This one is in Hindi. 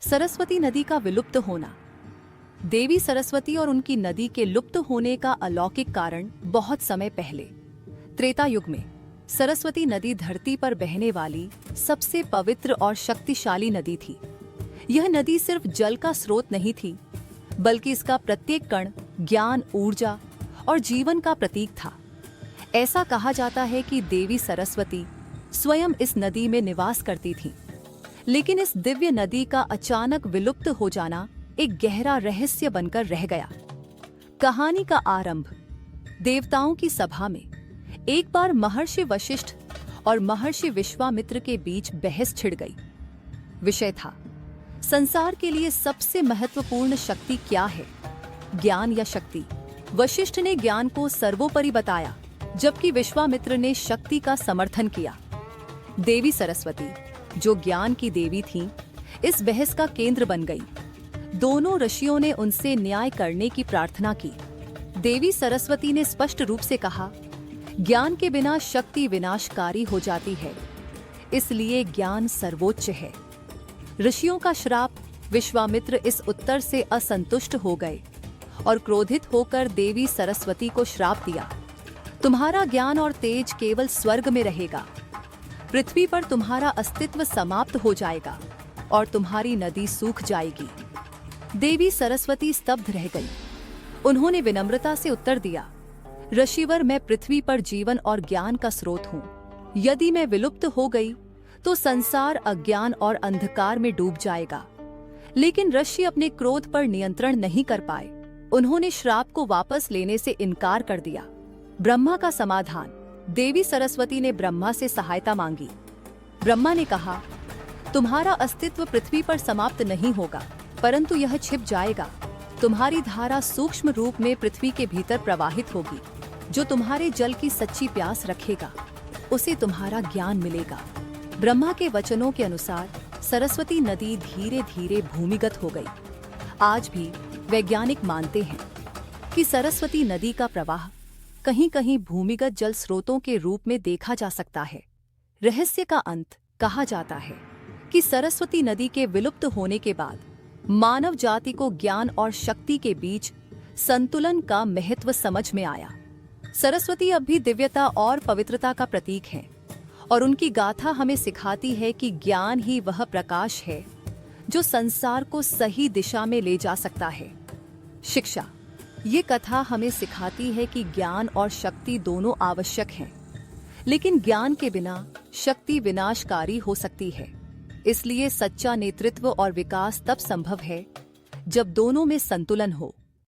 सरस्वती नदी का विलुप्त होना। देवी सरस्वती और उनकी नदी के लुप्त होने का अलौकिक कारण बहुत समय पहले त्रेता युग में सरस्वती नदी धरती पर बहने वाली सबसे पवित्र और शक्तिशाली नदी थी। यह नदी सिर्फ जल का स्रोत नहीं थी, बल्कि इसका प्रत्येक कण ज्ञान, ऊर्जा और जीवन का प्रतीक था। ऐसा कहा जाता है कि देवी सरस्वती स्वयं इस नदी में निवास करती थीं। लेकिन इस दिव्य नदी का अचानक विलुप्त हो जाना एक गहरा रहस्य बनकर रह गया। कहानी का आरंभ देवताओं की सभा में एक बार महर्षि वशिष्ठ और महर्षि विश्वामित्र के बीच बहस छिड़ गई। विषय था, संसार के लिए सबसे महत्वपूर्ण शक्ति क्या है, ज्ञान या शक्ति। वशिष्ठ ने ज्ञान को सर्वोपरि बताया, जबकि विश्वामित्र ने शक्ति का समर्थन किया। देवी सरस्वती, जो ज्ञान की देवी थीं, इस बहस का केंद्र बन गई। दोनों ऋषियों ने उनसे न्याय करने की प्रार्थना की। देवी सरस्वती ने स्पष्ट रूप से कहा, ज्ञान के बिना शक्ति विनाशकारी हो जाती है, इसलिए ज्ञान सर्वोच्च है। ऋषियों का श्राप। विश्वामित्र इस उत्तर से असंतुष्ट हो गए और क्रोधित होकर देवी सरस्वती को श्राप दिया, तुम्हारा ज्ञान और तेज केवल स्वर्ग में रहेगा, पृथ्वी पर तुम्हारा अस्तित्व समाप्त हो जाएगा और तुम्हारी नदी सूख जाएगी। देवी सरस्वती स्तब्ध रह गई। उन्होंने विनम्रता से उत्तर दिया, ऋषिवर, मैं पृथ्वी पर जीवन और ज्ञान का स्रोत हूँ। यदि मैं विलुप्त हो गई तो संसार अज्ञान और अंधकार में डूब जाएगा। लेकिन ऋषि अपने क्रोध पर नियंत्रण नहीं कर पाए। उन्होंने श्राप को वापस लेने से इनकार कर दिया। ब्रह्मा का समाधान। देवी सरस्वती ने ब्रह्मा से सहायता मांगी। ब्रह्मा ने कहा, तुम्हारा अस्तित्व पृथ्वी पर समाप्त नहीं होगा, परंतु यह छिप जाएगा। तुम्हारी धारा सूक्ष्म रूप में पृथ्वी के भीतर प्रवाहित होगी। जो तुम्हारे जल की सच्ची प्यास रखेगा, उसे तुम्हारा ज्ञान मिलेगा। ब्रह्मा के वचनों के अनुसार सरस्वती नदी धीरे धीरे भूमिगत हो गई। आज भी वैज्ञानिक मानते हैं कि सरस्वती नदी का प्रवाह कहीं कहीं भूमिगत जल स्रोतों के रूप में देखा जा सकता है। रहस्य का अंत। कहा जाता है कि सरस्वती नदी के विलुप्त होने के बाद मानव जाति को ज्ञान और शक्ति के बीच संतुलन का महत्व समझ में आया। सरस्वती अब भी दिव्यता और पवित्रता का प्रतीक है और उनकी गाथा हमें सिखाती है कि ज्ञान ही वह प्रकाश है जो संसार को सही दिशा में ले जा सकता है। शिक्षा। ये कथा हमें सिखाती है कि ज्ञान और शक्ति दोनों आवश्यक हैं, लेकिन ज्ञान के बिना शक्ति विनाशकारी हो सकती है। इसलिए सच्चा नेतृत्व और विकास तब संभव है जब दोनों में संतुलन हो।